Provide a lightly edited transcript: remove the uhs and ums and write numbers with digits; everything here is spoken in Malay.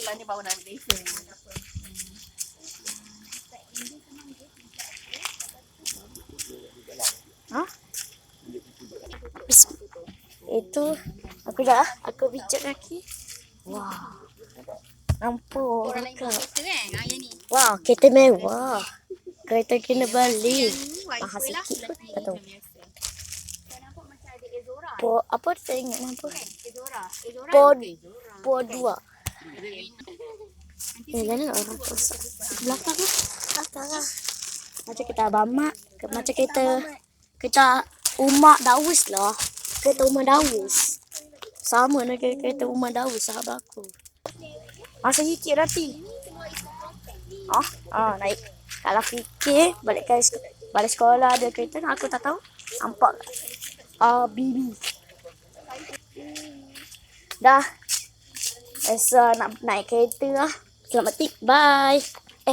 Bulan ni baru nak ambil lesen. Ha? Itu aku dah aku pijak kaki. Wah. Nampak Orang lain kak. bawa kereta kan yang ni. Wah, kereta mewah. Kereta kena balik. Mahal sikit pun tak tahu. Nampak macam ada Ezora. Apa saya ingat nampak? Ezora. Ezora. Po 2. Jangan orang rosak. Belakang lah. Belakang lah. Macam kita Abamat. Macam kita Umak Dawis lah. Kereta Umak Dawis. Sama dengan kereta Umak Dawis sahabat aku. Masa sikit nanti. Naik. Kalau fikir balik sekolah ada kereta aku tak tahu. Nampak. Bibi. Dah. Esok nak naik kereta lah. Selamat tik. Bye.